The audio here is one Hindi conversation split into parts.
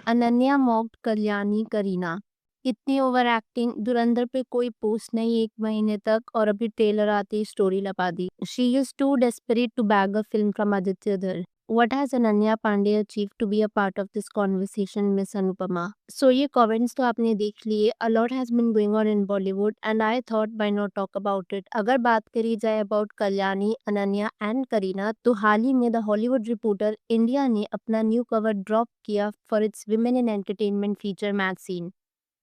अनन्या मॉक्ड कल्याणी करीना। इतनी ओवर एक्टिंग, धुरंधर पे कोई पोस्ट नहीं 1 महीने तक और अभी ट्रेलर आते ही स्टोरी लगा दी। She is too desperate to bag a film from Aditya Dhar. What has Ananya Pandey achieved to be a part of this conversation, Miss Anupama? So ये comments तो आपने देख लिए। A lot has been going on in Bollywood and I thought why not talk about it. अगर बात करी जाए about कल्याणी, अनन्या and करीना तो हाल ही में The Hollywood Reporter इंडिया ने अपना न्यू कवर ड्रॉप किया for its Women in Entertainment feature magazine।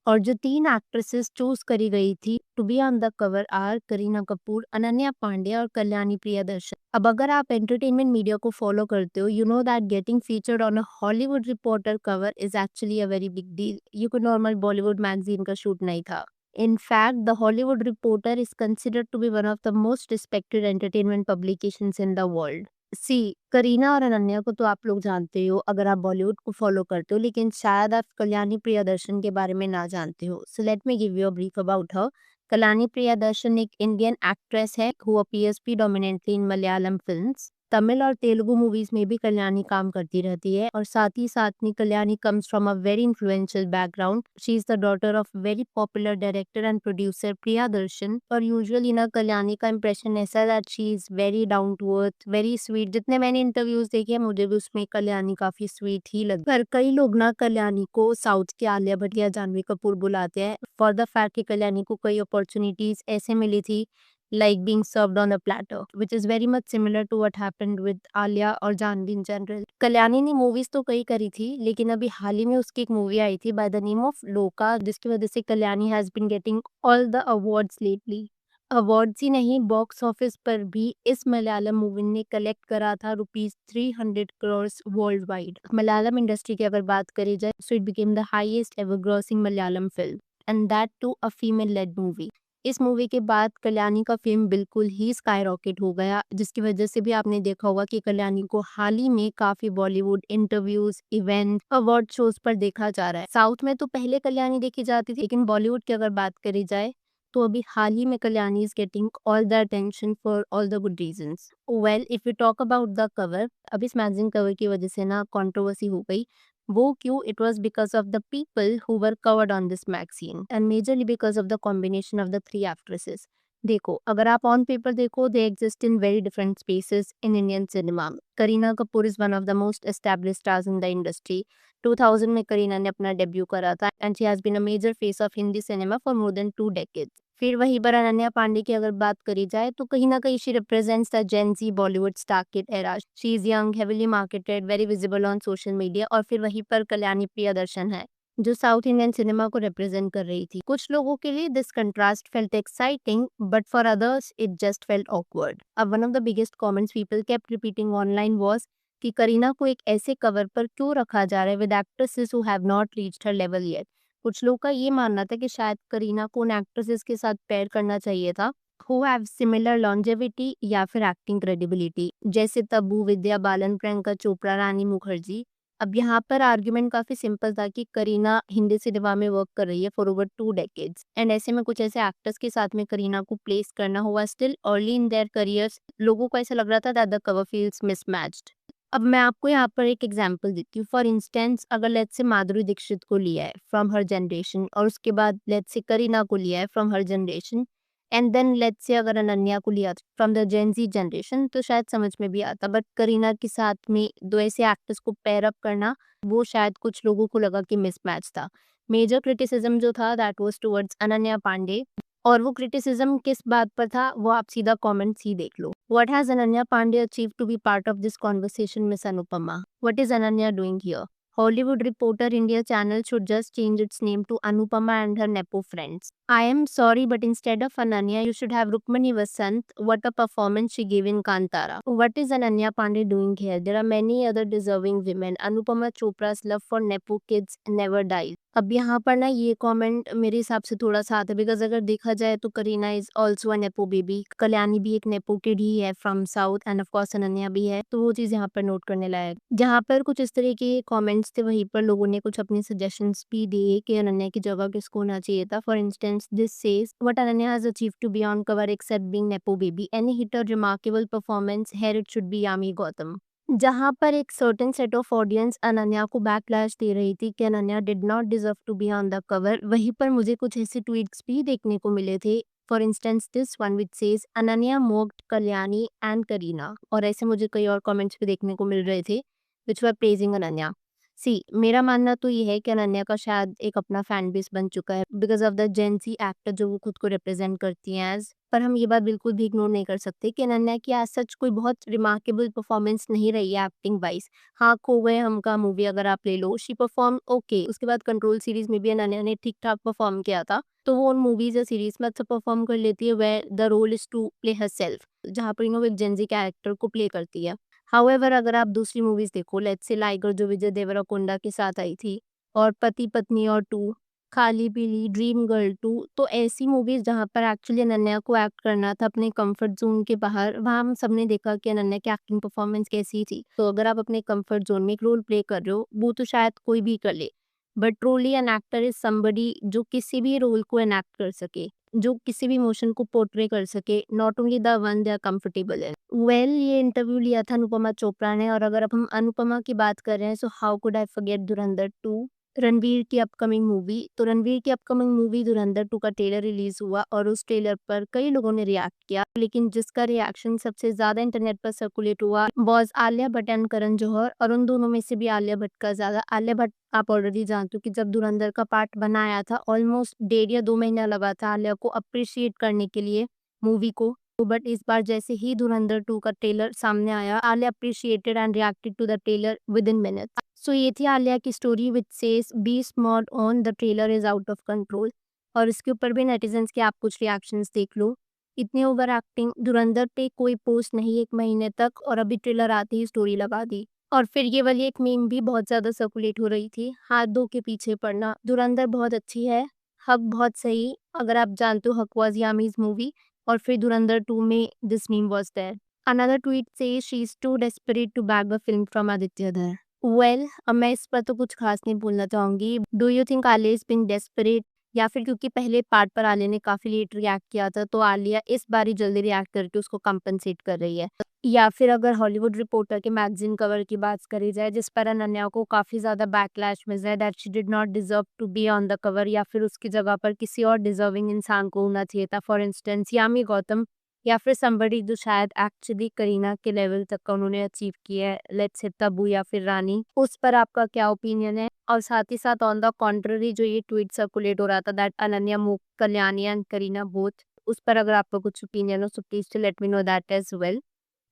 और जो 3 एक्ट्रेसेस चूज करी गई थी to be on the cover are Kareena Kapoor, Ananya Pandey और कल्याणी प्रियदर्शन। अब अगर आप एंटरटेनमेंट मीडिया को फॉलो करते हो, you know that getting featured on a Hollywood reporter cover is actually a very big deal. ये कोई नॉर्मल बॉलीवुड मैगजीन का शूट नहीं था। In fact, the Hollywood Reporter is considered to be one of the most respected entertainment publications in the world. सी करीना और अनन्या को तो आप लोग जानते हो अगर आप बॉलीवुड को फॉलो करते हो, लेकिन शायद आप कल्याणी प्रियदर्शन के बारे में ना जानते हो। So let me give you a brief about her. Kalyani Priyadarshan एक इंडियन एक्ट्रेस है who appears predominantly in Malayalam films. Tamil और तेलुगु मूवीज में भी कल्याणी काम करती रहती है और साथ ही साथ में Kalyani comes from a very influential background. She is the daughter of very popular director and producer Priyadarshan. और यूजुअली ना कल्याणी का इंप्रेशन ऐसा है that she is very down to earth, very sweet. जितने मैंने इंटरव्यूज देखे हैं मुझे भी उसमें कल्याणी काफी स्वीट ही लगी। पर कई लोग ना कल्याणी को साउथ की आलिया भट्ट या जानवी कपूर बुलाते हैं फॉर द फैक्ट कि कल्याणी को कई अपॉर्चुनिटीज ऐसे मिली थी like being served on a platter, which is very much similar to what happened with Alia और जानवी in general। कल्याणी ने मूवीज तो कई करी थी, लेकिन अभी हाल ही में उसकी एक मूवी आई थी बाय द नेम ऑफ लोका, जिसकी वजह से Kalyani has been getting all the awards lately. Awards ही नहीं, बॉक्स ऑफिस पर भी इस मलयालम मूवी ने कलेक्ट करा था ₹300 crore worldwide. Malayalam industry की अगर बात करी जाए so it became the highest ever grossing Malayalam film and that too a female led movie. इस मूवी के बाद कल्याणी का फेम बिल्कुल ही स्काई रॉकेट हो गया, जिसकी वजह से भी आपने देखा होगा कि कल्याणी को हाल ही में काफी Bollywood interviews, event, award shows पर देखा जा रहा है। साउथ में तो पहले कल्याणी देखी जाती थी, लेकिन बॉलीवुड की अगर बात करी जाए तो अभी हाल ही में Kalyani is getting all the attention for all the good reasons. Well if you talk about the cover, अब इस मैगजीन कवर की वजह से ना कंट्रोवर्सी हो गई। वो क्यों? It was because of the people who were covered on this magazine and majorly because of the combination of the 3 actresses. देखो, अगर आप ऑन पेपर देखो they exist in very different spaces in Indian cinema. Kareena Kapoor is one of the most established stars in the industry. 2000 में करीना ने अपना डेब्यू करा था and she has been a major face of Hindi cinema for more than 2 decades. फिर वहीं पर अनन्या पांडे की अगर बात करी जाए तो कहीं ना कहीं she represents the Gen Z Bollywood star kid era. She is young, heavily marketed, very visible on social media. और फिर वहीं पर कल्याणी प्रियदर्शन है जो साउथ इंडियन सिनेमा को रिप्रेजेंट कर रही थी। कुछ लोगों के लिए this contrast felt exciting but for others it just felt awkward. अब one of the biggest comments people kept repeating online was कि करीना को एक ऐसे कवर पर क्यों रखा जा रहा है with actresses who have not reached her level yet. कुछ लोग का ये मानना था कि शायद करीना को उन एक्ट्रेसेस के साथ पेयर करना चाहिए था हु हैव सिमिलर लॉन्जेविटी या फिर एक्टिंग क्रेडिबिलिटी, जैसे तब्बू, विद्या बालन, प्रियंका चोपड़ा, रानी मुखर्जी। अब यहाँ पर आर्ग्यूमेंट काफी सिंपल था कि करीना हिंदी सिनेमा में वर्क कर रही है फॉर ओवर 2 डेकेड्स एंड ऐसे में कुछ ऐसे एक्टर्स के साथ में करीना को प्लेस करना हुआ still early in their careers. लोगों को ऐसा लग रहा था that the cover feels mismatched. अब मैं आपको यहाँ पर एक एग्जांपल देती हूँ। फॉर इंस्टेंस अगर लेट्स से माधुरी दीक्षित को लिया है फ्रॉम हर जनरेशन और उसके बाद लेट्स से करीना को लिया है from her generation and then let's say अगर अनन्या को लिया from the Gen Z generation तो शायद समझ में भी आता। बट करीना के साथ में 2 ऐसे एक्टर्स को पेयर अप करना वो शायद कुछ लोगों को लगा कि मिसमैच था। मेजर क्रिटिसिज्म जो था that was towards Ananya Pandey. और वो क्रिटिसिज्म किस बात पर था वो आप सीधा कमेंट्स ही देख लो। What has Ananya Pandey achieved to be part of this conversation, Miss Anupama? What is Ananya doing here? Hollywood Reporter India channel should just change its name to Anupama and her Nepo friends. I am sorry, but instead of Ananya, you should have Rukmani Vasant. What a performance she gave in Kantara. What is Ananya Pandey doing here? There are many other deserving women. Anupama Chopra's love for Nepo kids never dies. अब यहाँ पर ना ये कमेंट मेरे हिसाब से थोड़ा सा आता है बिकॉज अगर देखा जाए तो Kareena is also a nepo baby, Kalyani भी एक नेपो किड ही है from south end of course Ananya भी है, तो वो चीज यहाँ पर नोट करने लायक। जहाँ पर कुछ इस तरह के कमेंट्स थे वहीं पर लोगों ने कुछ अपने सजेशंस भी दिए कि अनन्या की जगह किसको होना चाहिए था। For instance this says what Ananya has achieved to be on cover except being nepo baby, any hit और remarkable performance, here it should be Yami Gautam. जहाँ पर एक certain set of audience Ananya को बैकलैश दे रही थी कि Ananya did not deserve to be on the cover, वहीं पर मुझे कुछ ऐसे ट्वीट्स भी देखने को मिले थे। For instance this one which says Ananya mocked Kalyani and Kareena, और ऐसे मुझे कई और कमेंट्स भी देखने को मिल रहे थे विच वर प्रेजिंग अनन्या। सी, मेरा मानना तो ये है कि अनन्या का शायद एक अपना फैन बेस बन चुका है बिकॉज ऑफ द जेंसी एक्टर जो वो खुद को रिप्रेजेंट करती हैं एज। पर हम ये बात बिल्कुल भी इग्नोर नहीं कर सकते कि अनन्या की आज सच कोई बहुत रिमार्केबल परफॉर्मेंस नहीं रही है एक्टिंग वाइज। हाँ, खो गए हम का मूवी अगर आप ले लो, शी परफॉर्म ओके। उसके बाद कंट्रोल सीरीज में भी अनन्या ने ठीक ठाक परफॉर्म किया था, तो वो उन मूवीज या सीरीज में अच्छा परफॉर्म कर लेती है way the role is to play herself, जहाँ पर वो एक जेंजी कैरेक्टर को प्ले करती है। हाउएवर अगर आप दूसरी मूवीज देखो, लेट्स से लाइगर जो विजय देवरकोंडा के साथ आई थी, और पति पत्नी और टू, खाली पीली, ड्रीम गर्ल 2, तो ऐसी मूवीज जहाँ पर एक्चुअली अनन्या को एक्ट करना था अपने कंफर्ट जोन के बाहर, वहाँ हम सबने देखा कि अनन्या की एक्टिंग परफॉर्मेंस कैसी थी। तो अगर आप अपने कंफर्ट जोन में एक रोल प्ले कर रहे हो, वो तो शायद कोई भी कर ले, but truly an actor is somebody जो किसी भी रोल को एनैक्ट कर सके, जो किसी भी इमोशन को पोर्ट्रे कर सके, not only the one they are comfortable in. Well, ये इंटरव्यू लिया था अनुपमा चोपड़ा ने, और अगर अब हम अनुपमा की बात कर रहे हैं, so how could I forget धुरंधर 2, रणवीर की अपकमिंग मूवी। तो रणवीर की अपकमिंग मूवी धुरंधर 2 का ट्रेलर रिलीज हुआ और उस ट्रेलर पर कई लोगों ने रिएक्ट किया, लेकिन जिसका रिएक्शन सबसे ज्यादा इंटरनेट पर सर्कुलेट हुआ वाज आलिया भट्ट एंड करण जौहर, और उन दोनों में से भी आलिया भट्ट का ज्यादा। आलिया भट्ट आप ऑलरेडी जानते हो कि जब धुरंधर का पार्ट बनाया था, ऑलमोस्ट 1.5 या 2 महीना लगा था आलिया को अप्रिशिएट करने के लिए मूवी को। बट इस बार जैसे ही धुरंधर 2 का ट्रेलर सामने आया, Alia appreciated and reacted to the trailer within minutes. So ये थी आलिया की story which says beast mode on the trailer is out of control, और इसके ऊपर भी नेटिजन्स के आप कुछ रिएक्शंस देख लो। इतनी ओवर एक्टिंग, धुरंधर पे कोई पोस्ट नहीं 1 महीने तक, और अभी ट्रेलर आते ही स्टोरी लगा दी। और फिर ये वाली एक मीम भी बहुत ज्यादा सर्कुलेट हो रही थी, हाथ धो के पीछे पड़ना। धुरंधर बहुत अच्छी है, हक बहुत सही, अगर आप जानते हो हक वाज यामीज मूवी, और फिर धुरंधर 2 में this meme was there. Another tweet से she is too desperate to bag a film from Aditya Dhar. Well, अब मैं इस पर तो कुछ खास नहीं बोलना चाहूंगी। Do you think Alia is being desperate, या फिर क्योंकि पहले पार्ट पर आलिया ने काफी लेट रिएक्ट किया था, तो आलिया इस बार ही जल्दी रिएक्ट करके उसको कंपनसेट कर रही है? या फिर अगर हॉलीवुड रिपोर्टर के मैगजीन कवर की बात करी जाए जिस पर अनन्या को काफी ज्यादा बैकलैश मिल जाए that she did not deserve to be on the cover, या फिर उसकी जगह पर किसी और डिजर्विंग इंसान को होना चाहिए था, फॉर इंस्टेंस यामी गौतम, या फिर समबडी जो शायद एक्चुअली करीना के लेवल तक का उन्होंने अचीव किया है, लेट्स से तब्बू या फिर रानी, उस पर आपका क्या ओपिनियन है? और साथ ही साथ ऑन द कॉन्ट्ररी जो ये ट्वीट सर्कुलेट हो रहा था दैट अनन्या मूक कल्याणी एंड करीना बोथ, उस पर अगर आपका कुछ ओपिनियन हो so please do let me know that as well.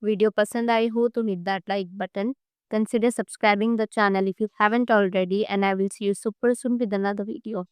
Video पसंद आई हो तो hit that like button. Consider subscribing the channel if you haven't already, and I will see you super soon with another video.